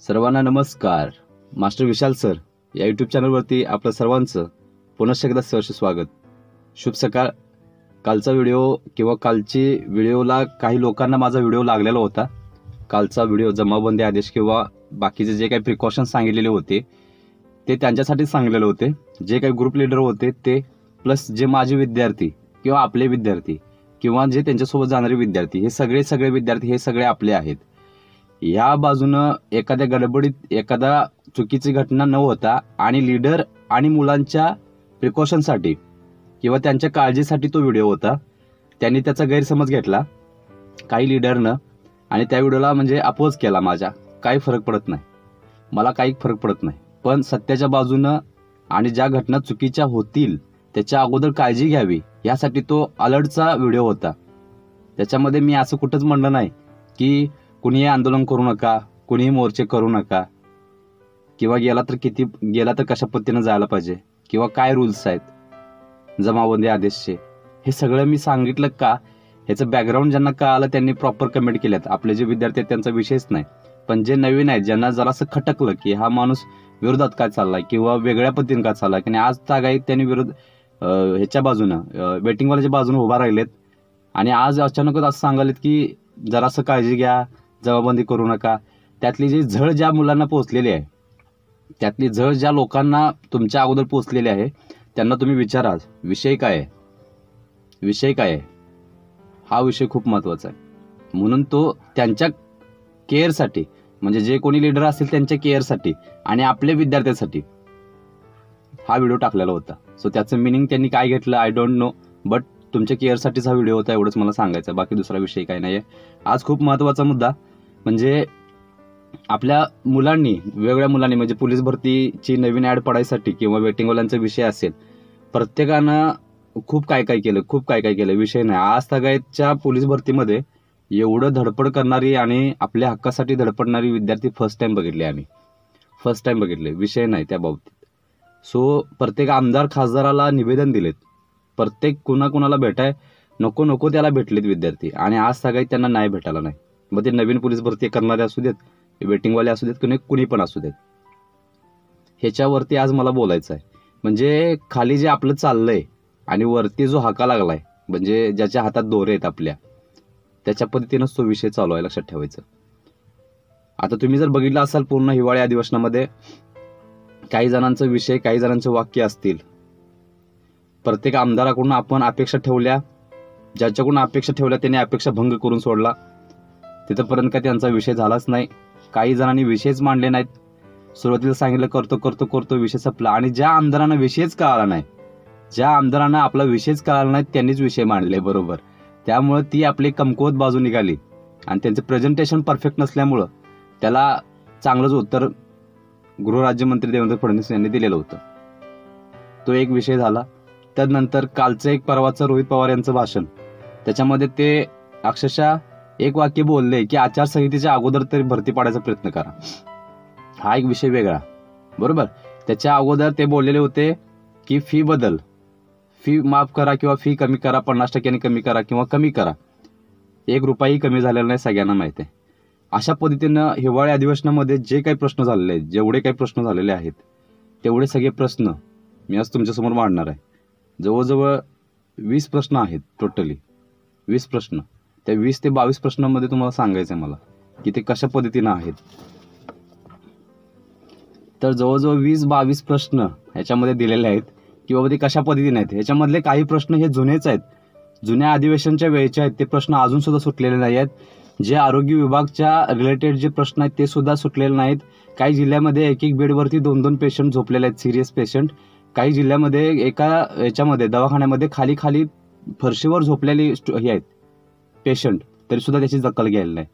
सर्वांना नमस्कार. मास्टर विशाल सर या यूट्यूब चॅनलवरती आपलं सर्वांचं पुनश्च एकदा सहर्ष स्वागत. शुभ सकाळ. कालचा व्हिडिओ किंवा कालची व्हिडिओला काही लोकांना माझा व्हिडिओ लागलेला होता. कालचा व्हिडिओ जमावबंदी आदेश किंवा बाकीचे जे काही प्रिकॉशन्स सांगितलेले होते ते त्यांच्यासाठी सांगितलेले होते. जे काही ग्रुप लीडर होते ते प्लस जे माझे विद्यार्थी किंवा आपले विद्यार्थी किंवा जे त्यांच्यासोबत जाणारे विद्यार्थी हे सगळे विद्यार्थी हे सगळे आपले आहेत. या बाजूनं एखाद्या गडबडीत एखादा चुकीची घटना न होता आणि लीडर आणि मुलांच्या प्रिकॉशनसाठी किंवा त्यांच्या काळजीसाठी तो व्हिडिओ होता. त्यांनी त्याचा गैरसमज घेतला काही लीडरनं आणि त्या व्हिडिओला म्हणजे अपोज केला. माझ्या काही फरक पडत नाही, मला काही फरक पडत नाही. पण सत्याच्या बाजूनं आणि ज्या घटना चुकीच्या होतील त्याच्या अगोदर काळजी घ्यावी यासाठी तो अलर्टचा व्हिडिओ होता. त्याच्यामध्ये मी असं कुठंच म्हणलं नाही की कुणीही आंदोलन करू नका, कुणीही मोर्चे करू नका किंवा गेला तर कशा पद्धतीनं जायला पाहिजे किंवा काय रूल्स आहेत जमावबंदी आदेशचे. हे सगळं मी सांगितलं का ह्याचं बॅकग्राऊंड ज्यांना कळालं त्यांनी प्रॉपर कमेंट केल्यात. आपले जे विद्यार्थी आहेत त्यांचा विषयच नाही, पण जे नवीन आहेत ज्यांना जरासं खटकलं की हा माणूस विरोधात काय चाललाय किंवा वेगळ्या पद्धतीने काय चाललाय की आज तागाईत त्यांनी ह्याच्या बाजूनं वेटिंगवाल्याच्या बाजूने उभा राहिलेत आणि आज अचानकच असं सांगालेत की जरासं काळजी घ्या, जमावबंदी करू नका. त्यातली जी झळ ज्या मुलांना पोहोचलेली आहे, त्यातली झळ ज्या लोकांना तुमच्या अगोदर पोहोचलेली आहे त्यांना तुम्ही विचारा विषय काय आहे. हा विषय खूप महत्वाचा आहे. म्हणून तो त्यांच्या केअरसाठी म्हणजे जे कोणी लीडर असतील त्यांच्या केअरसाठी आणि आपल्या विद्यार्थ्यांसाठी हा व्हिडिओ टाकलेला होता. सो त्याचं मिनिंग त्यांनी काय घेतलं आय डोंट नो, बट तुमच्या केअरसाठीच हा व्हिडिओ होता एवढंच मला सांगायचं. बाकी दुसरा विषय काय नाहीये. आज खूप महत्वाचा मुद्दा म्हणजे आपल्या मुलांनी वेगवेगळ्या मुलांनी म्हणजे पोलीस भरतीची नवीन ऍड पडायसाठी किंवा वेटिंगवाल्यांचा विषय असेल, प्रत्येकानं खूप काय केलं विषय नाही. आज तागायतच्या पोलीस भरतीमध्ये एवढं धडपड करणारी आणि आपल्या हक्कासाठी धडपडणारी विद्यार्थी फर्स्ट टाइम बघितले. विषय नाही त्या बाबतीत. सो प्रत्येक आमदार खासदाराला निवेदन दिलेत, प्रत्येक कुणाला भेटाय नको त्याला भेटलेत विद्यार्थी आणि आज तागायत त्यांना नाही भेटायला नाही. मग ते नवीन पोलीस भरती करणारे असू देत, वेटिंगवाले असू देत, कुणी पण असू देत. ह्याच्यावरती आज मला बोलायचं आहे. म्हणजे खाली जे आपलं चाललंय आणि वरती जो हाका लागलाय म्हणजे ज्याच्या हातात दोरे आहेत आपल्या, त्याच्या पद्धतीनंच तो विषय चालू आहे, लक्षात ठेवायचं. आता तुम्ही जर बघितलं असाल पूर्ण हिवाळी अधिवेशनामध्ये काही जणांचं विषय काही जणांचे वाक्य असतील. प्रत्येक आमदाराकडून आपण अपेक्षा ठेवल्या, ज्याच्याकडून अपेक्षा ठेवल्या त्याने अपेक्षा भंग करून सोडला. तिथपर्यंत काय त्यांचा विषय झालाच नाही. काही जणांनी विषयच मांडले नाहीत. सुरुवातीला सांगितलं करतो विषय संपला आणि ज्या आमदारांना विषयच कळाला नाही, आपला विषयच कळाला नाही त्यांनीच विषय मांडले बरोबर. त्यामुळे ती आपली कमकुवत बाजू निघाली आणि त्यांचं प्रेझेंटेशन परफेक्ट नसल्यामुळं त्याला चांगलंच उत्तर गृहराज्यमंत्री देवेंद्र फडणवीस यांनी दिलेलं होतं. तो एक विषय झाला. त्यानंतर कालचं एक परवाचं रोहित पवार यांचं भाषण, त्याच्यामध्ये ते अक्षरशः एक वाक्य बोलले की आचारसंहितेच्या अगोदर तरी भरती पाडायचा प्रयत्न करा. हा एक विषय वेगळा बरोबर. त्याच्या अगोदर ते बोललेले होते की फी माफ करा किंवा फी कमी करा, 50% कमी करा किंवा कमी करा. ₹1 कमी झालेला नाही, सगळ्यांना माहिती आहे. अशा पद्धतीनं हिवाळी अधिवेशनामध्ये जे काही प्रश्न झालेले आहेत, जेवढे काही प्रश्न झालेले आहेत तेवढे सगळे प्रश्न मी आज तुमच्यासमोर मांडणार आहे. जवळजवळ 20 प्रश्न आहेत, टोटली 20 प्रश्न. त्या 20 ते 22 प्रश्नांमध्ये तुम्हाला सांगायचं आहे मला की ते कशा पद्धतीनं आहेत. तर जवळजवळ 20-22 प्रश्न ह्याच्यामध्ये दिलेले आहेत किंवा ते कशा पद्धतीने आहेत. ह्याच्यामधले काही प्रश्न हे जुनेच आहेत, जुन्या अधिवेशनच्या वेळेचे आहेत. ते प्रश्न अजून सुद्धा सुटलेले नाही आहेत. जे आरोग्य विभागच्या रिलेटेड जे प्रश्न आहेत ते सुद्धा सुटलेले नाहीत. काही जिल्ह्यामध्ये एक बेडवरती 2 पेशंट झोपलेले आहेत, सिरियस पेशंट. काही जिल्ह्यामध्ये एका याच्यामध्ये दवाखान्यामध्ये खाली फरशीवर झोपलेले हे आहेत पेशंट, तरी सुद्धा त्याची दखल घ्यायला नाही.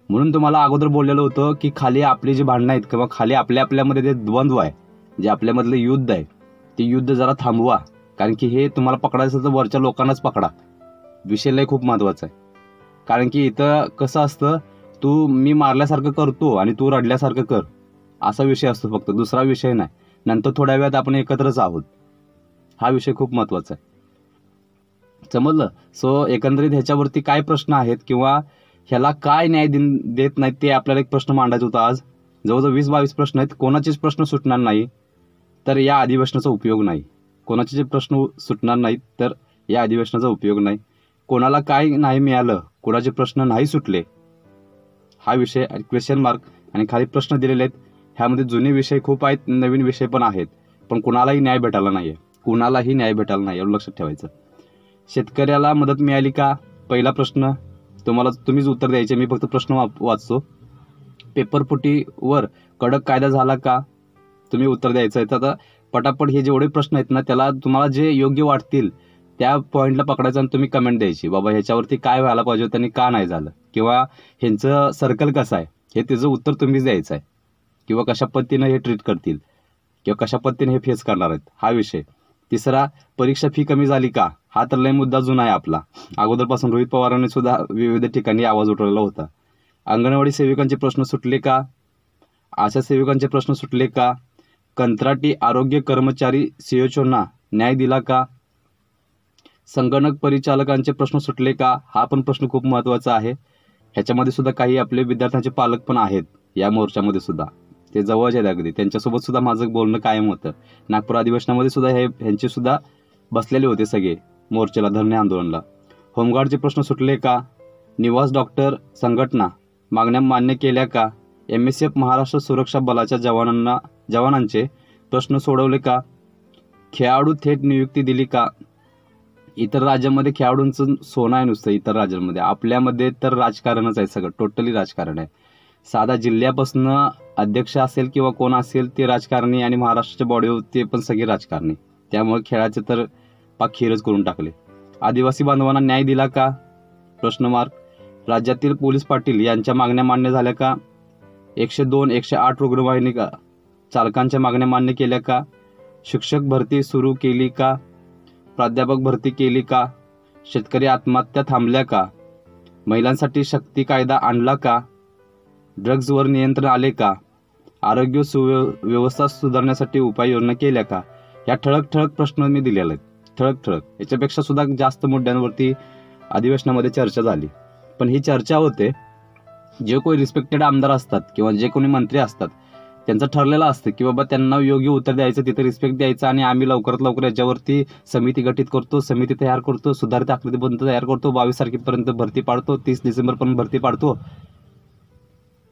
म्हणून तुम्हाला अगोदर बोललेलं होतं की खाली आपली जी भांडणं आहेत किंवा खाली आपल्यामध्ये जे द्वंद्व आहे, जे आपल्यामधलं युद्ध आहे, ते युद्ध जरा थांबवा. कारण की हे तुम्हाला पकडायचं असेल तर वरच्या लोकांनाच पकडा. विषय लय खूप महत्वाचा आहे. कारण की इथं कसं असतं, मी मारल्यासारखं करतो आणि तू रडल्यासारखं कर, असा विषय असतो फक्त, दुसरा विषय नाही. नंतर थोड्या वेळात आपण एकत्रच आहोत. हा विषय खूप महत्वाचा आहे, समजलं. सो एकंदरीत ह्याच्यावरती काय प्रश्न आहेत किंवा ह्याला काय न्याय देत नाहीत ते आपल्याला एक प्रश्न मांडायचा होता आज. जवळजवळ 20-22 प्रश्न आहेत. कोणाचेच प्रश्न सुटणार नाही तर या अधिवेशनाचा उपयोग नाही. कोणाचे जे प्रश्न सुटणार नाहीत तर या अधिवेशनाचा उपयोग नाही. कोणाला काय नाही मिळालं, कोणाचे प्रश्न नाही सुटले, हा विषय क्वेश्चन मार्क आणि खाली प्रश्न दिलेले आहेत. ह्यामध्ये जुने विषय खूप आहेत, नवीन विषय पण आहेत, पण कुणालाही न्याय भेटायला नाहीये. कुणालाही न्याय भेटायला नाही, एवढं लक्षात ठेवायचं. शेतकऱ्याला मदत मिळाली का? पहिला प्रश्न तुम्हीच उत्तर द्यायचे. मी फक्त प्रश्न वाचतो. पेपरफुटीवर कडक कायदा झाला का? तुम्ही उत्तर द्यायचं आहे. तर आता पटापट हे जेवढे प्रश्न आहेत ना, त्याला तुम्हाला जे योग्य वाटतील त्या पॉईंटला पकडायचं आणि तुम्ही कमेंट द्यायची. बाबा ह्याच्यावरती काय व्हायला पाहिजे होतं आणि का नाही झालं, किंवा ह्यांचं सर्कल कसं आहे हे त्याचं उत्तर तुम्हीच द्यायचं आहे, किंवा कशा पद्धतीनं हे ट्रीट करतील किंवा कशा पद्धतीने हे फेस करणार आहेत, हा विषय. तिसरा, परीक्षा फी कमी झाली का? हा तर लय मुद्दा जुना आहे आपला. अगोदरपासून रोहित पवारांनी सुद्धा विविध ठिकाणी आवाज उठवलेला होता. अंगणवाडी सेविकांचे प्रश्न सुटले का? आशा सेविकांचे प्रश्न सुटले का? कंत्राटी आरोग्य कर्मचारी सीएचओंना न्याय दिला का? संगणक परिचालकांचे प्रश्न सुटले का? हा पण प्रश्न खूप महत्त्वाचा आहे. ह्याच्यामध्ये सुद्धा काही आपले विद्यार्थ्यांचे पालक पण आहेत या मोर्चामध्ये सुद्धा. ते जवळचे आहेत अगदी. त्यांच्यासोबत सुद्धा माझं बोलणं कायम होतं. नागपूर अधिवेशनामध्ये सुद्धा ह्यांचे सुद्धा बसलेले होते सगळे मोर्चाला, धरणे आंदोलनला. होमगार्डचे प्रश्न सुटले का? निवास डॉक्टर संघटना मागण्या मान्य केल्या का? MSF महाराष्ट्र सुरक्षा बलाच्या जवानांचे प्रश्न सोडवले का? खेळाडू थेट नियुक्ती दिली का? इतर राज्यामध्ये खेळाडूंचं सोनं आहे नुसतं. इतर राज्यांमध्ये, आपल्यामध्ये तर राजकारणच आहे सगळं, टोटली राजकारण आहे. साधा जिल्ह्यापासून अध्यक्ष असेल किंवा कोण असेल ते राजकारणी, आणि महाराष्ट्राच्या बॉडीवर ते पण सगळे राजकारणी. त्यामुळे खेळाचे तर पाक खीरच करून टाकले. आदिवासी बांधवांना न्याय दिला का? प्रश्न मार्क. राज्यातील पोलीस पाटील यांच्या मागण्या मान्य झाल्या का? 102, 108 रुग्णवाहिनी चालकांच्या मागण्या मान्य केल्या का? शिक्षक भरती सुरू केली का? प्राध्यापक भरती केली का? शेतकरी आत्महत्या थांबल्या का? महिलांसाठी शक्ती कायदा आणला का? ड्रग्जवर नियंत्रण आले का? आरोग्य व्यवस्था सुधारण्यासाठी उपाययोजना केल्या का? या ठळक प्रश्न मी दिलेले आहेत. ठळक याच्यापेक्षा सुद्धा जास्त मुद्द्यांवरती अधिवेशनामध्ये चर्चा झाली. पण ही चर्चा होते, जे कोणी रिस्पेक्टेड आमदार असतात किंवा जे कोणी मंत्री असतात त्यांचं ठरलेलं असतं की बाबा त्यांना योग्य उत्तर द्यायचं, तिथे रिस्पेक्ट द्यायचं, आणि आम्ही लवकरात लवकर याच्यावरती समिती गठीत करतो, समिती तयार करतो, सुधारित आकृतीबंध तयार करतो, 22 तारखेपर्यंत भरती पाडतो, 30 डिसेंबरपर्यंत भरती पाडतो.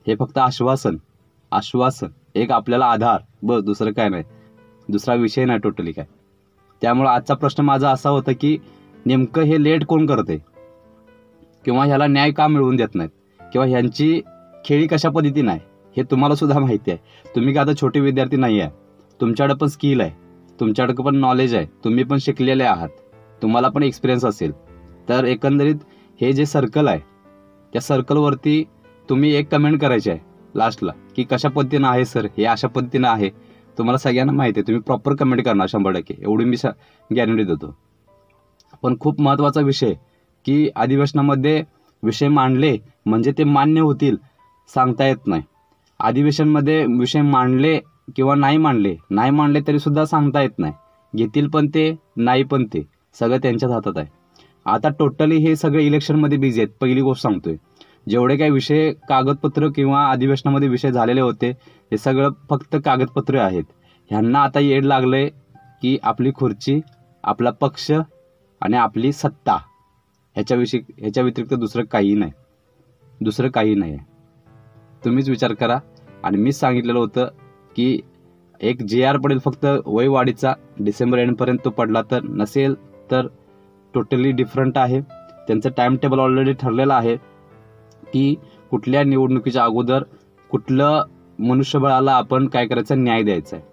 हे फक्त आश्वासन, एक आपल्याला आधार, बस, दुसरं काय नाही, दुसरा विषय नाही टोटली काय. त्यामुळे आजचा प्रश्न माझा असा होता की नेमकं हे लेट कोण करते, किंवा ह्याला न्याय का मिळवून देत नाहीत, किंवा ह्यांची खेळी कशा पद्धतीने आहे हे तुम्हाला सुद्धा माहिती आहे. तुम्ही का आता छोटे विद्यार्थी नाही आहे, तुमच्याकडे पण स्किल आहे, तुमच्याकडे पण नॉलेज आहे, तुम्ही पण शिकलेले आहात, तुम्हाला पण एक्सपिरियन्स असेल. तर एकंदरीत हे जे सर्कल आहे त्या सर्कलवरती तुम्ही एक कमेंट करायची आहे लास्टला की कशा पद्धतीनं आहे सर, हे अशा पद्धतीनं आहे. तुम्हाला सगळ्यांना माहिती आहे, तुम्ही प्रॉपर कमेंट करणार 100%, एवढी मी गॅरंटी देतो. पण खूप महत्त्वाचा विषय की अधिवेशनामध्ये विषय मांडले म्हणजे ते मान्य होतील सांगता येत नाही. अधिवेशनमध्ये विषय मांडले किंवा नाही मांडले तरी सुद्धा सांगता येत नाही. घेतील पण ते, नाही पण ते, सगळं त्यांच्याच हातात आहे. आता टोटली हे सगळे इलेक्शनमध्ये बिझी आहेत. पहिली गोष्ट सांगतोय, जेवढे काही विषय कागदपत्र किंवा अधिवेशनामध्ये विषय झालेले होते हे सगळं फक्त कागदपत्र आहेत. ह्यांना आता येड लागलंय की आपली खुर्ची, आपला पक्ष आणि आपली सत्ता, ह्याच्या व्यतिरिक्त दुसरं काही नाही. तुम्हीच विचार करा. आणि मीच सांगितलेलं होतं की एक JR पडेल फक्त वयवाढीचा, डिसेंबर एंडपर्यंत तो पडला तर, नसेल तर टोटली डिफरंट आहे. त्यांचं टाइम टेबल ऑलरेडी ठरलेलं आहे की कुठल्या निवडणुकीच्या अगोदर कुठलं मनुष्यबळाला आपण काय करायचं, न्याय द्यायचा आहे.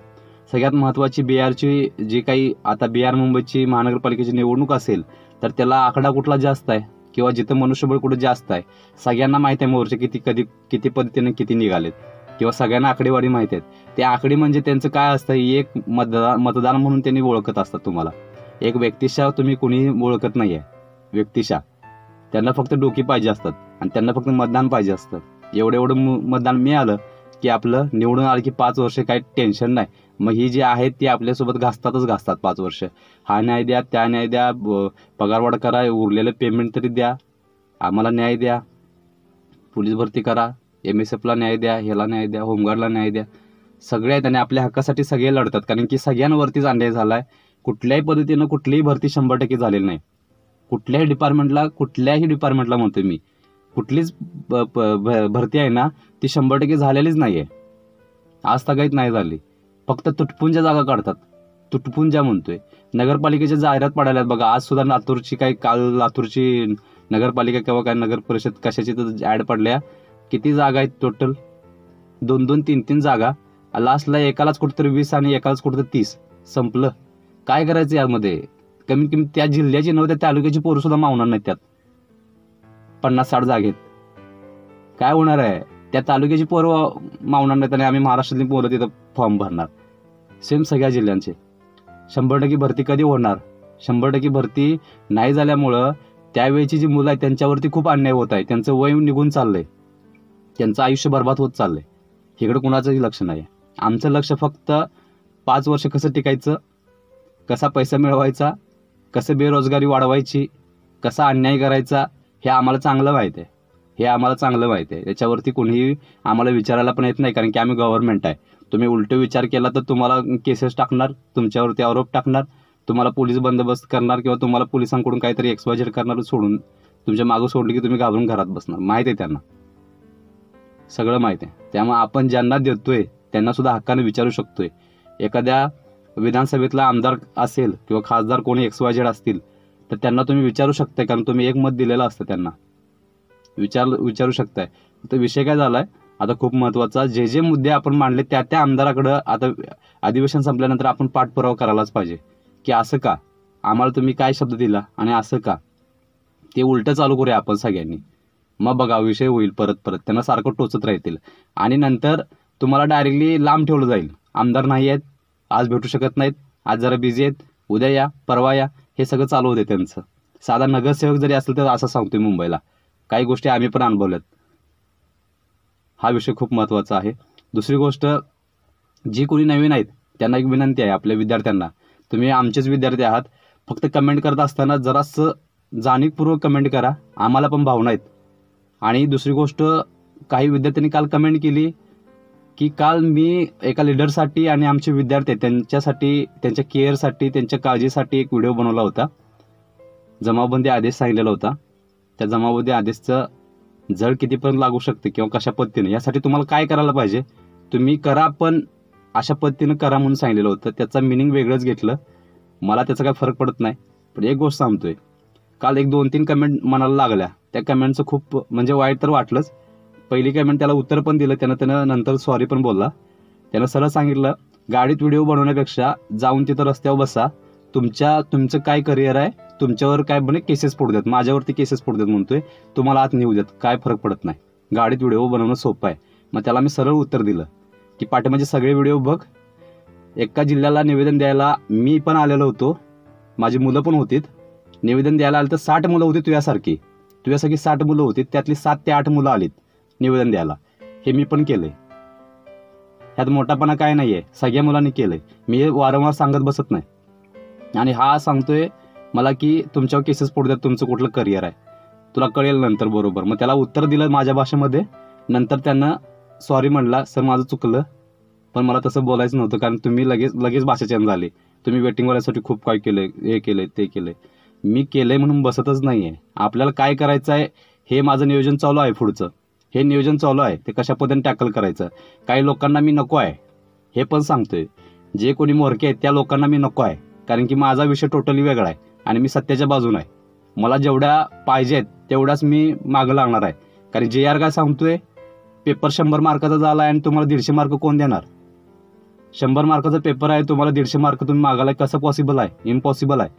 सगळ्यात महत्त्वाची BRची जी काही आता BR मुंबईची महानगरपालिकेची निवडणूक असेल तर त्याला आकडा कुठला जास्त आहे किंवा जिथं मनुष्यबळ कुठं जास्त आहे, सगळ्यांना माहिती आहे मोर्चे किती पद्धतीने किती निघालेत, किंवा सगळ्यांना आकडेवारी माहिती आहेत. ते आकडे म्हणजे त्यांचं काय असतं, एक मतदान म्हणून त्यांनी ओळखत असतात तुम्हाला. एक व्यक्तिशा तुम्ही कुणी ओळखत नाही आहे. व्यक्तिशा त्यांना फक्त डोकी पाहिजे असतात आणि त्यांना फक्त मतदान पाहिजे असतं. एवढं मतदान मिळालं की आपलं निवडून आलं की 5 वर्ष काही टेन्शन नाही. मग ही जी आहेत ती आपल्यासोबत घासतात 5 वर्ष. हा न्याय द्या, त्या न्याय द्या, पगारवाढ करा, उरलेलं पेमेंट तरी द्या, आम्हाला न्याय द्या, पोलीस भरती करा, MSF ला न्याय द्या, ह्याला न्याय द्या, होमगार्डला न्याय द्या, सगळे आहेत आणि आपल्या हक्कासाठी सगळे लढतात. कारण की सगळ्यांवरतीच अन्याय झालाय. कुठल्याही पद्धतीनं कुठलीही भरती 100% झालेली नाही. कुठल्याही डिपार्टमेंटला म्हणतोय मी, कुठलीच भरती आहे ना ती 100% झालेलीच नाहीये. आज तगायत नाही झाली. फक्त तुटपुंज्या जागा काढतात. तुटपुंज्या म्हणतोय. नगरपालिकेच्या जाहिरात पडायला बघा. आज सुद्धा लातूरची नगरपालिका किंवा काय नगर परिषद कशाची तर ऍड पडल्या. किती जागा आहेत टोटल? 2-2, 3-3 जागा. लास्टला एकालाच कुठेतरी 20 आणि एकालाच कुठेतरी 30. संपलं. काय करायचं यामध्ये? कमीत कमी त्या जिल्ह्याची नव्हे त्या तालुक्याची पोरं सुद्धा मावणार नाहीत त्यात 50-60 जागेत. काय होणार आहे? त्या तालुक्याची पोरं मावणार नाहीत आणि आम्ही महाराष्ट्रातली पोरं तिथं फॉर्म भरणार. सेम सगळ्या जिल्ह्यांचे. 100% भरती कधी होणार? 100% भरती नाही झाल्यामुळं त्यावेळेची जी मुलं आहेत त्यांच्यावरती खूप अन्याय होत आहे. त्यांचं वय निघून चाललंय. त्यांचं आयुष्य बर्बाद होत चाललंय. इकडे कुणाचंही लक्ष नाही. आमचं लक्ष फक्त 5 वर्ष कसं टिकायचं, कसा पैसा मिळवायचा, कसं बेरोजगारी वाढवायची, कसा अन्याय करायचा, हे आम्हाला चांगलं माहिती आहे. याच्यावरती कोणीही आम्हाला विचारायला पण येत नाही. कारण की आम्ही गव्हर्नमेंट आहे. तुम्ही उलटे विचार केला तर तुम्हाला केसेस टाकणार, तुमच्यावरती आरोप टाकणार, तुम्हाला पोलीस बंदोबस्त करणार किंवा तुम्हाला पोलिसांकडून काहीतरी XYZ करणार, सोडून तुमच्या मागं सोडलं की तुम्ही घाबरून घरात बसणार. माहिती आहे त्यांना, सगळं माहिती आहे. त्यामुळे आपण ज्यांना देतोय त्यांना सुद्धा हक्काने विचारू शकतोय. एखाद्या विधानसभेतला आमदार असेल किंवा खासदार कोणी XYZ असतील तर त्यांना तुम्ही विचारू शकताय. कारण तुम्ही एक मत दिलेलं असतं त्यांना. विचारू शकताय. तर विषय काय झालाय आता खूप महत्वाचा, जे मुद्दे आपण मांडले त्या आमदाराकडं आता अधिवेशन संपल्यानंतर आपण पाठपुरावा करायलाच पाहिजे की असं का, आम्हाला तुम्ही काय शब्द दिला आणि असं का, ते उलटं चालू करूया आपण सगळ्यांनी. मग बघा विषय होईल परत त्यांना सारखं टोचत राहतील आणि नंतर तुम्हाला डायरेक्टली लांब ठेवलं जाईल. आमदार नाही आहेत, आज भेटू शकत नाहीत, आज जरा बिझी आहेत, उद्या या, परवा या, हे सगळं चालू होते त्यांचं. साधा नगरसेवक जरी असेल तर असं सांगतोय मुंबईला. काही गोष्टी आम्ही पण अनुभवल्यात. हा विषय खूप महत्त्वाचा आहे. दुसरी गोष्ट, जी कोणी नवीन आहेत त्यांना एक विनंती आहे आपल्या विद्यार्थ्यांना, तुम्ही आमचेच विद्यार्थी आहात, फक्त कमेंट करत असताना जरासं जाणीवपूर्वक कमेंट करा. आम्हाला पण भावना आहेत. आणि दुसरी गोष्ट, काही विद्यार्थ्यांनी काल कमेंट केली की काल मी एका लीडरसाठी आणि आमचे विद्यार्थी त्यांच्यासाठी, त्यांच्या केअरसाठी, त्यांच्या काळजीसाठी एक व्हिडिओ बनवला होता. जमावबंदी आदेश सांगितलेला होता. त्या जमावबंदी आदेशचं जड कितीपर्यंत लागू शकते किंवा कशा पद्धतीने, यासाठी तुम्हाला काय करायला पाहिजे तुम्ही करा, पण अशा पद्धतीनं करा म्हणून सांगितलेलं होतं. त्याचा मिनिंग वेगळंच घेतलं. मला त्याचा काय फरक पडत नाही. पण एक गोष्ट सांगतोय, काल 1-2-3 कमेंट मनाला लागल्या. त्या कमेंटचं खूप म्हणजे वाईट तर वाटलंच. पहिली कमेंट त्याला उत्तर पण दिलं त्यानं नंतर सॉरी पण बोलला. त्यानं सरळ सांगितलं, गाडीत व्हिडिओ बनवण्यापेक्षा जाऊन तिथं रस्त्यावर बसा, तुमचं काय करिअर आहे, तुमच्यावर काय बने केसेस पडू देत, माझ्यावरती केसेस पडू देत म्हणतोय, तुम्हाला आत नेऊ देत, काय फरक पडत नाही, गाडीत व्हिडिओ बनवणं सोपं आहे. मग त्याला मी सरळ उत्तर दिलं की पाठीमागचे सगळे व्हिडिओ बघ. एका जिल्ह्याला निवेदन द्यायला मी पण आलेलो होतो, माझी मुलं पण होतीत. निवेदन द्यायला आलं तर 60 मुलं होती तुझ्यासारखी 60 मुलं होती, त्यातली 7 ते 8 मुलं आलीत निवेदन द्यायला. हे मी पण केलंय. ह्यात मोठापणा काय नाहीये, सगळ्या मुलांनी केलंय. मी वारंवार सांगत बसत नाही. आणि हा सांगतोय मला की तुमच्यावर केसेस पडू द्या, तुमचं कुठलं करिअर आहे, तुला कळेल नंतर बरोबर. मग त्याला उत्तर दिलं माझ्या भाषेमध्ये. नंतर त्यानं सॉरी म्हणला, सर माझं चुकलं, पण मला तसं बोलायचं नव्हतं, कारण तुम्ही लगेच भाषा चेंज झाली, तुम्ही वेटिंगवाल्यासाठी खूप काय केलंय, हे केलंय ते केलंय. मी केलंय म्हणून बसतच नाहीये. आपल्याला काय करायचं आहे हे माझं नियोजन चालू आहे. पुढचं हे नियोजन चालू आहे, ते कशा पद्धतीने टॅकल करायचं. काही लोकांना मी नको आहे हे पण सांगतोय. जे कोणी मोरके आहेत त्या लोकांना मी नको आहे, कारण की माझा विषय टोटली वेगळा आहे आणि मी सत्याच्या बाजून आहे. मला जेवढ्या पाहिजेत तेवढ्याच मी मागं लागणार आहे. कारण JR काय सांगतोय, पेपर 100 मार्काचा झाला आहे आणि तुम्हाला 150 मार्क कोण देणार? 100 मार्काचा पेपर आहे, तुम्हाला 150 मार्क तुम्ही मागायला कसं पॉसिबल आहे? इम्पॉसिबल आहे.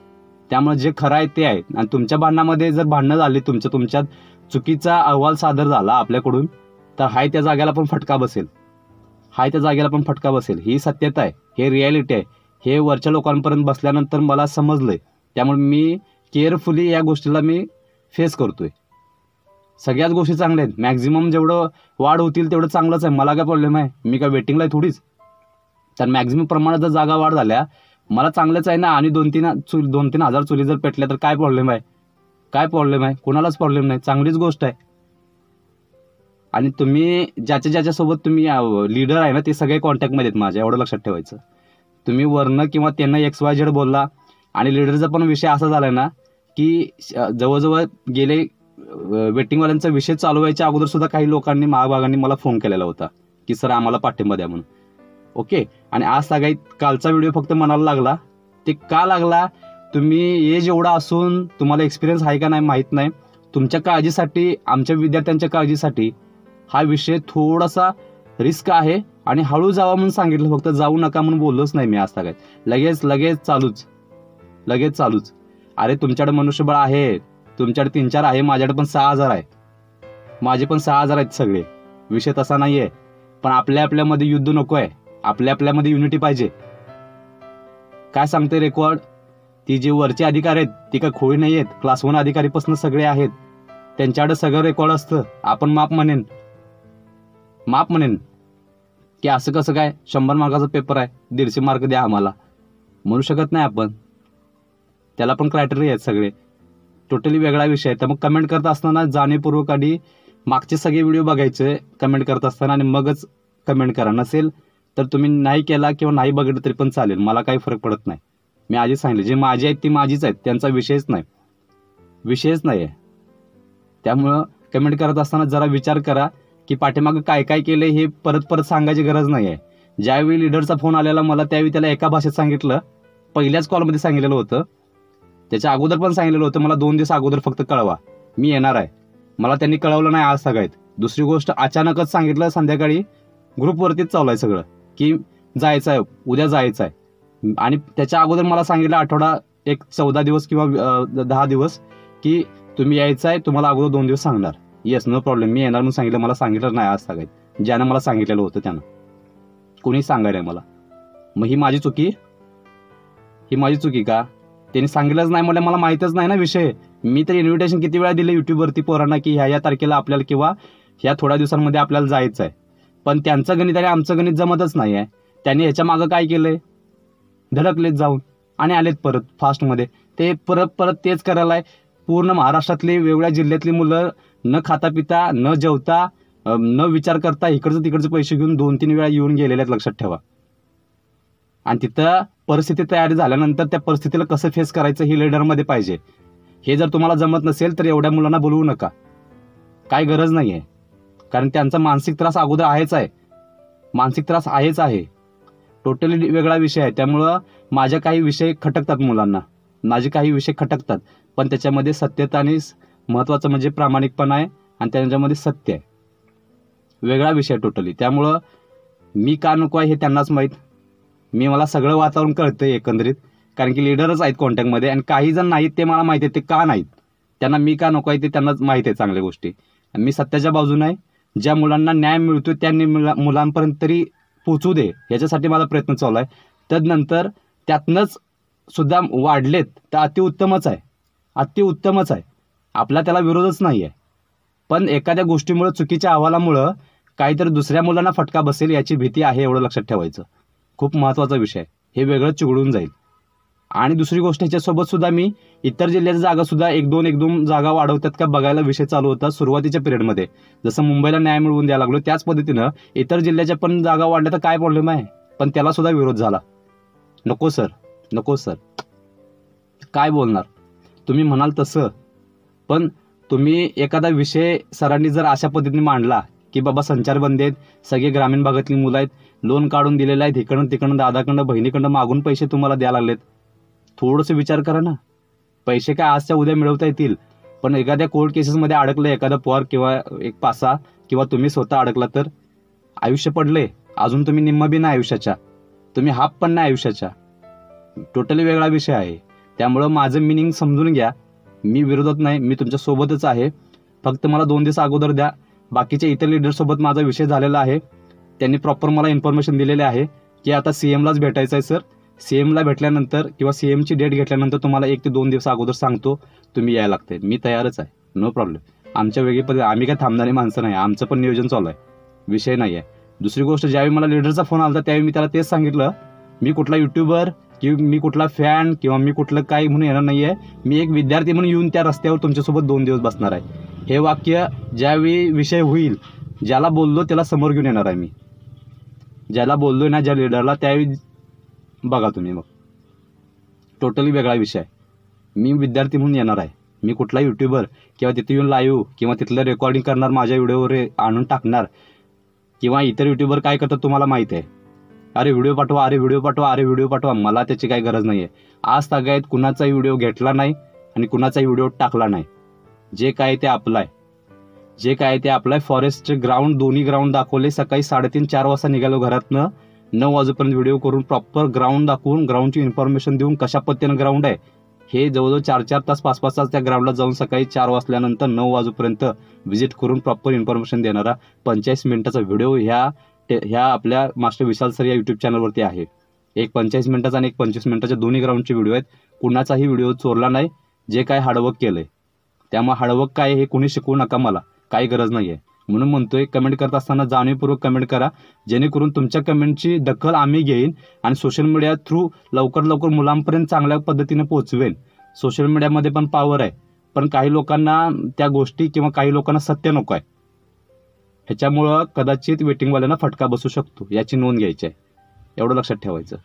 त्यामुळे जे खरं आहे ते आहे. आणि तुमच्या भांडणामध्ये जर भांडणं झाली, तुमच्यात चुकीचा अहवाल सादर झाला आपल्याकडून, तर हाय त्या जागेला पण फटका बसेल. ही सत्यता आहे, हे रियालिटी आहे. हे वरच्या लोकांपर्यंत बसल्यानंतर मला समजलंय. त्यामुळे मी केअरफुली या गोष्टीला मी फेस करतोय. सगळ्याच गोष्टी चांगल्या आहेत. मॅक्झिमम जेवढं वाढ होतील तेवढं चांगलंच आहे. मला काय प्रॉब्लेम आहे, मी काय वेटिंगला आहे थोडीच. तर मॅक्झिमम प्रमाणात जर जागा वाढ झाल्या मला चांगलंच आहे ना. आणि 2-3 हजार चुली जर पेटल्या तर काय प्रॉब्लेम आहे? कोणालाच प्रॉब्लेम नाही, चांगलीच गोष्ट आहे. आणि तुम्ही ज्याच्यासोबत तुम्ही लीडर आहे ना ते सगळे कॉन्टॅक्टमध्ये आहेत माझ्या, एवढं लक्षात ठेवायचं. तुम्ही वरनं किंवा त्यांना XYZ बोलला आणि लीडरचा पण विषय असा झाला ना की जवळजवळ गेले वेटिंगवाल्यांचा विषय चालू व्हायच्या अगोदर सुद्धा काही लोकांनी महाभागांनी मला फोन केलेला होता की सर आम्हाला पाठिंबा द्या म्हणून. ओके. आणि आज सगळ्यात कालचा व्हिडिओ फक्त मनाला लागला. ते का लागला, तुम्ही एज एवढा असून तुम्हाला एक्सपिरियन्स आहे का नाही माहीत नाही, तुमच्या काळजीसाठी, आमच्या विद्यार्थ्यांच्या काळजीसाठी हा विषय थोडासा रिस्क आहे आणि हळू जावा म्हणून सांगितलं, फक्त जाऊ नका म्हणून बोललोच नाही मी आज सगळ्यात. लगेच चालूच. अरे तुमच्याकडे मनुष्यबळ आहे, तुमच्याकडे 3-4 आहे, माझ्याकडे पण 6,000 आहे. माझे पण 6,000 आहेत सगळे, विषय तसा नाहीये. पण आपल्यामध्ये युद्ध नको आहे, आपल्यामध्ये युनिटी पाहिजे. काय सांगते रेकॉर्ड, ती जे वरचे अधिकारी आहेत ती काय खोळी नाही आहेत, क्लास 1 अधिकारीपासून सगळे आहेत, त्यांच्याकडे सगळं रेकॉर्ड असतं. आपण माप म्हणेन की असं कसं काय, 100 मार्काचा पेपर आहे, 150 मार्क द्या आम्हाला, म्हणू शकत नाही आपण. त्याला पण क्रायटेरिया आहेत सगळे, टोटली वेगळा विषय आहे. तर मग कमेंट करत असताना जाणीवपूर्वक आधी मागचे सगळे व्हिडिओ बघायचे कमेंट करत असताना आणि मगच कमेंट करा. नसेल तर तुम्ही नाही केला किंवा नाही बघितलं तरी पण चालेल, मला काही फरक पडत नाही. मी आधीच सांगितलं, जे माझे आहेत ती माझीच आहेत, त्यांचा विषयच नाही आहे. त्यामुळं कमेंट करत असताना जरा विचार करा की पाठीमागं काय काय केलं हे परत सांगायची गरज नाही आहे. ज्यावेळी लीडरचा फोन आलेला मला, त्यावेळी त्याला एका भाषेत सांगितलं, पहिल्याच कॉलमध्ये सांगितलेलं होतं, त्याच्या अगोदर पण सांगितलेलं होतं, मला 2 दिवस अगोदर फक्त कळवा, मी येणार आहे. मला त्यांनी कळवलं नाही आज सगळ्यात. दुसरी गोष्ट, अचानकच सांगितलं संध्याकाळी, ग्रुपवरतीच चालू आहे सगळं की जायचं आहे, उद्या जायचं आहे. आणि त्याच्या अगोदर मला सांगितलं आठवडा, एक 14 दिवस किंवा 10 दिवस की तुम्ही यायचं आहे, तुम्हाला अगोदर 2 दिवस सांगणार. येस, नो प्रॉब्लेम, मी येणार म्हणून सांगितलं. मला सांगितलं नाही आज सगळ्यात, ज्यानं मला सांगितलेलं होतं त्यानं, कोणी सांगायला मला. मग ही माझी चुकी का? त्यांनी सांगितलंच नाही म्हटलं, मला माहीतच नाही ना विषय. मी तर इन्व्हिटेशन किती वेळा दिलं युट्यूबवरती पोरांना की ह्या तारखेला आपल्याला किंवा ह्या थोड्या दिवसांमध्ये आपल्याला जायचं आहे. पण त्यांचं गणित आणि आमचं गणित जमतच नाही आहे. त्यांनी ह्याच्या मागं काय केलंय, धडकलेत जाऊन आणि आलेत परत फास्टमध्ये. ते परत तेच करायला आहे. पूर्ण महाराष्ट्रातली, वेगवेगळ्या जिल्ह्यातली मुलं न खाता पिता, न जेवता, न विचार करता इकडचं तिकडचे पैसे घेऊन 2-3 वेळा येऊन गेलेले आहेत, लक्षात ठेवा. आणि तिथं परिस्थिती तयारी झाल्यानंतर त्या परिस्थितीला कसं फेस करायचं हे लीडरमध्ये पाहिजे. हे जर तुम्हाला जमत नसेल तर एवढ्या मुलांना बोलवू नका, काय गरज नाही आहे. कारण त्यांचा मानसिक त्रास अगोदर आहेच आहे. टोटली वेगळा विषय आहे. त्यामुळं माझ्या काही विषय खटकतात, मुलांना माझे काही विषय खटकतात, पण त्याच्यामध्ये सत्यता आणि महत्त्वाचं म्हणजे प्रामाणिकपणा आहे आणि त्याच्यामध्ये सत्य आहे. वेगळा विषय टोटली. त्यामुळं मी का नको आहे हे त्यांनाच माहीत. मला सगळं वातावरण कळतंय एकंदरीत, कारण की लीडरच आहेत कॉन्टॅक्टमध्ये. आणि काही जण नाहीत ते मला माहिती आहे, ते का नाहीत, त्यांना मी का नको आहे ते त्यांनाच माहीत आहे चांगल्या गोष्टी. मी सत्याच्या बाजूने आहे. ज्या मुलांना न्याय मिळतोय त्यांनी मुलांपर्यंत तरी पोचू दे, याच्यासाठी माझा प्रयत्न चालू आहे. तदनंतर त्यातनंच सुद्धा वाढलेत तर अतिउत्तमच आहे. आपला त्याला विरोधच नाही आहे. पण एखाद्या गोष्टीमुळे, चुकीच्या अहवालामुळं काहीतरी दुसऱ्या मुलांना फटका बसेल याची भीती आहे, एवढं लक्षात ठेवायचं. खूप महत्त्वाचा विषय, हे वेगळं चिघळून जाईल. आणि दुसरी गोष्ट, ह्याच्यासोबत सुद्धा मी इतर जिल्ह्याच्या जागा सुद्धा एक दोन जागा वाढवतात का बघायला विषय चालू होता सुरुवातीच्या पिरियडमध्ये. जसं मुंबईला न्याय मिळवून द्यायला लागलो त्याच पद्धतीनं इतर जिल्ह्याच्या पण जागा वाढल्या तर काय प्रॉब्लेम आहे. पण त्याला सुद्धा विरोध झाला. नको सर, काय बोलणार तुम्ही म्हणाल तसं. पण तुम्ही एखादा विषय सरांनी जर अशा पद्धतीने मांडला की बाबा संचारबंदी आहेत, सगळे ग्रामीण भागातली मुलं आहेत, लोन काढून दिलेलं आहे, इकडून तिकडून दादाकडं बहिणीकडं मागून पैसे तुम्हाला द्यायला लागलेत, थोडंसं विचार करा ना. पैसे काय आजच्या उद्या मिळवता येतील, पण एखाद्या कोर्ट केसेसमध्ये अडकलं एखादा पोर किंवा एक पासा किंवा तुम्ही स्वतः अडकला तर आयुष्य पडले. अजून तुम्ही निम्मा बी नाही आयुष्याच्या, तुम्ही हाफ पण नाही आयुष्याच्या. टोटली वेगळा विषय आहे. त्यामुळं माझं मिनिंग समजून घ्या. मी विरोधात नाही, मी तुमच्या सोबतच आहे. फक्त मला 2 दिवस अगोदर द्या. बाकीच्या इतर लीडरसोबत माझा विषय झालेला आहे. त्यांनी प्रॉपर मला इन्फॉर्मेशन दिलेले आहे की आता CMलाच भेटायचं आहे सर. CMला भेटल्यानंतर किंवा CMची डेट घेतल्यानंतर तुम्हाला 1 ते 2 दिवस अगोदर सांगतो, तुम्ही यायला लागते. मी तयारच आहे, नो प्रॉब्लेम. आमच्या वेगळी पद्धती, आम्ही काय थांबणारी माणसं नाही, आमचं पण नियोजन चालू आहे, विषय नाही आहे. दुसरी गोष्ट, ज्यावेळी मला लीडरचा फोन आला त्यावेळी मी त्याला तेच सांगितलं, मी कुठला युट्यूबर किंवा मी कुठला फॅन किंवा मी कुठलं काही म्हणून येणार नाही आहे. मी एक विद्यार्थी म्हणून येऊन त्या रस्त्यावर तुमच्यासोबत 2 दिवस बसणार आहे. हे वाक्य ज्यावेळी विषय होईल ज्याला बोललो त्याला समोर घेऊन येणार आहे मी. ज्याला बोललोय ना, ज्या लीडरला, त्यावेळी बघा तुम्ही. मग टोटली वेगळा विषय आहे. मी विद्यार्थी म्हणून येणार आहे. मी कुठला युट्यूबर किंवा तिथे येऊन लाईव्ह किंवा तिथलं रेकॉर्डिंग करणार, माझ्या व्हिडिओवर आणून टाकणार. किंवा इतर युट्यूबर काय करतात तुम्हाला माहिती आहे. अरे व्हिडिओ पाठवा, अरे व्हिडिओ पाठवा, अरे व्हिडिओ पाठवा. मला त्याची काही गरज नाही आहे. आज तागायत कुणाचाही व्हिडिओ घेतला नाही आणि कुणाचाही व्हिडिओ टाकला नाही. जे काय ते आपलं आहे. जे काय ते आपलं आहे. फॉरेस्ट ग्राउंड, दोन्ही ग्राउंड दाखवले. सकाळी 3:30-4 वाजता निघालो घरातनं. 9 वाजेपर्यंत व्हिडिओ करून प्रॉपर ग्राउंड दाखवून, ग्राउंडची इन्फॉर्मेशन देऊन, कशा पद्धतीनं ग्राउंड आहे हे जवळजवळ 4-4 तास, 5-5 तास त्या ग्राउंडला जाऊन सकाळी 4 वाजल्यानंतर 9 वाजेपर्यंत व्हिजिट करून प्रॉपर इन्फॉर्मेशन देणारा 45 मिनिटाचा व्हिडिओ ह्या आपल्या मास्टर विशाल सर या युट्यूब चॅनलवरती आहे. एक 45 मिनिटाचा आणि एक 25 मिनिटाच्या दोन्ही ग्राउंडचे व्हिडिओ आहेत. कुणाचाही व्हिडिओ चोरला नाही. जे काय हार्डवर्क केलंय, त्यामुळे हार्डवर्क काय हे कुणी शिकवू नका. मला काही गरज नाही आहे. म्हणून म्हणतोय, कमेंट करत असताना जाणीवपूर्वक कमेंट करा, जेणेकरून तुमच्या कमेंटची दखल आम्ही घेईन आणि सोशल मीडिया थ्रू लवकर मुलांपर्यंत चांगल्या पद्धतीने पोहोचवेन. सोशल मीडियामध्ये पण पॉवर आहे, पण काही लोकांना त्या गोष्टी किंवा काही लोकांना सत्य नको आहे. ह्याच्यामुळं कदाचित वेटिंगवाल्यांना फटका बसू शकतो. याची नोंद घ्यायची आहे. एवढं लक्षात ठेवायचं.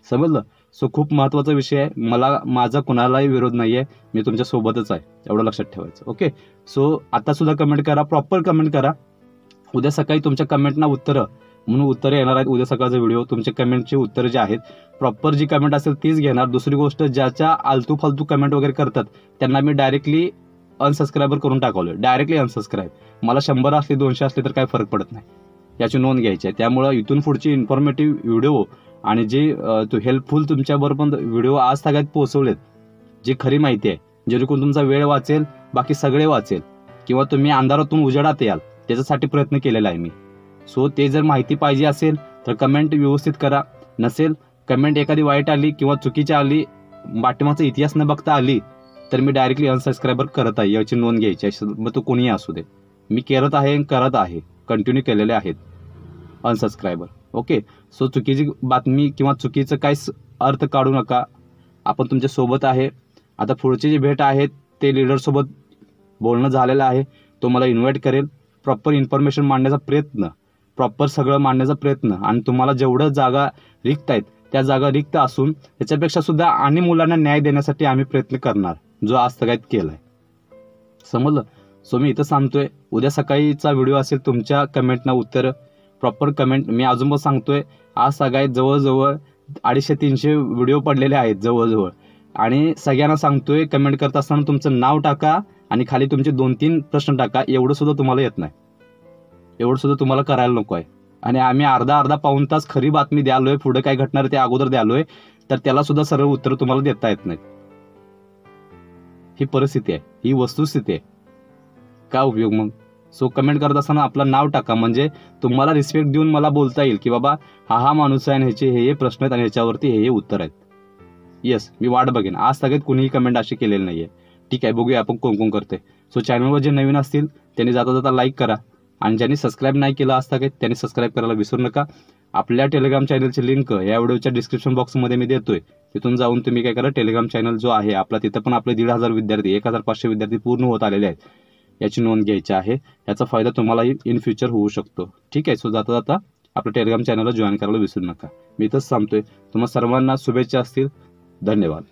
समजलं? सो खूप महत्त्वाचा विषय आहे. माझा कुणालाही विरोध नाही आहे. मी तुमच्या सोबतच आहे. एवढं लक्षात ठेवायचं. ओके. सो आता सुद्धा कमेंट करा, प्रॉपर कमेंट करा. उद्या सकाळी तुमच्या कमेंटना उत्तरं म्हणून उत्तरं येणार आहेत. उद्या सकाळचा व्हिडिओ तुमच्या कमेंटची उत्तरं जे आहेत, प्रॉपर जी कमेंट असेल तीच घेणार. दुसरी गोष्ट, ज्याच्या आलतू फालतू कमेंट वगैरे करतात त्यांना मी डायरेक्टली अनसबस्क्राईबर करून टाकवलं. Directly unsubscribe. मला 100 असले 200 असले तर काही फरक पडत नाही. याची नोंद घ्यायची आहे. त्यामुळं इथून पुढची इन्फॉर्मेटिव्ह व्हिडिओ आणि जे हेल्पफुल तुमच्याबरोबर व्हिडिओ आज सगळ्यात पोहोचवलेत, जी खरी माहिती आहे, जेणेकरून तुमचा वेळ वाचेल, बाकी सगळे वाचेल, किंवा तुम्ही अंधारातून उजेडात याल, त्याच्यासाठी प्रयत्न केलेला आहे मी. सो ते जर माहिती पाहिजे असेल तर कमेंट व्यवस्थित करा. नसेल, कमेंट एखादी वाईट आली किंवा चुकीची आली, पाठीमागचा इतिहास न बघता आली, तर मी डायरेक्टली अनसबस्क्राईबर करत आहे. याची नोंद घ्यायची आहे. मग तो कोणीही असू दे. मी करत आहे, कंटिन्यू केलेले आहेत अनसबस्क्राईबर. ओके. सो चुकीची बातमी किंवा चुकीचं काही अर्थ काढू नका. आपण तुमच्या सोबत आहे. आता पुढची जी भेट आहे ते लीडरसोबत बोलणं झालेलं आहे. तो मला इन्व्हाइट करेल. प्रॉपर इन्फॉर्मेशन मांडण्याचा प्रयत्न, प्रॉपर सगळं मांडण्याचा प्रयत्न, आणि तुम्हाला जेवढं जागा रिक्त आहेत त्या जागा रिक्त असून त्याच्यापेक्षा सुद्धा आणि मुलांना न्याय देण्यासाठी आम्ही प्रयत्न करणार, जो आज सगळ्यात केलाय. समजलं? सो मी इथं सांगतोय, उद्या सकाळीचा व्हिडिओ असेल, तुमच्या कमेंटना उत्तर, प्रॉपर कमेंट. मी अजून पण सांगतोय, आज सगळ्यात जवळजवळ 250-300 व्हिडिओ पडलेले आहेत जवळजवळ. आणि सगळ्यांना सांगतोय, कमेंट करत असताना तुमचं नाव टाका आणि खाली तुमचे 2-3 प्रश्न टाका. एवढं सुद्धा तुम्हाला येत नाही. एवढं सुद्धा तुम्हाला करायला नको आहे. आणि आम्ही अर्धा पाऊण तास खरी बातमी द्यालोय, पुढे काय घटणार ते अगोदर द्यालोय, तर त्याला सुद्धा सरळ उत्तर तुम्हाला देता येत नाहीत. ही परिस्थिती आहे, ही वस्तुस्थिती आहे. काय उपयोग मग? सो कमेंट करत असताना आपलं नाव टाका, म्हणजे तुम्हाला रिस्पेक्ट देऊन मला बोलता येईल की बाबा हा माणूस आहे आणि ह्याचे हे प्रश्न आहेत आणि ह्याच्यावरती हे उत्तर आहेत. येस, मी वाट बघेन. आज सगळ्यात कुणीही कमेंट अशी केलेली नाहीये. ठीक आहे, बघूया आपण कोण करते. सो चॅनलवर जे नवीन असतील त्यांनी जाता लाईक करा, आणि ज्यांनी सबस्क्राईब नाही केलं आज तक त्यांनी सबस्क्राईब करायला विसरू नका. आपल्या टेलिग्राम चॅनलची लिंक या व्हिडिओच्या डिस्क्रिप्शन बॉक्समध्ये मी देतोय. तिथून जाऊन तुम्ही काय करा, टेलिग्राम चॅनल जो आहे आपला, तिथं पण आपले 1,500 विद्यार्थी, 1,500 विद्यार्थी पूर्ण होत आलेले आहेत. याची नोंद घ्यायची आहे. याचा फायदा तुम्हालाही इन फ्युचर होऊ शकतो. ठीक आहे. सो जाता आपल्या टेलिग्राम चॅनलला जॉईन करायला विसरू नका. मी इथंच सांगतोय. तुम्हाला सर्वांना शुभेच्छा असतील. धन्यवाद.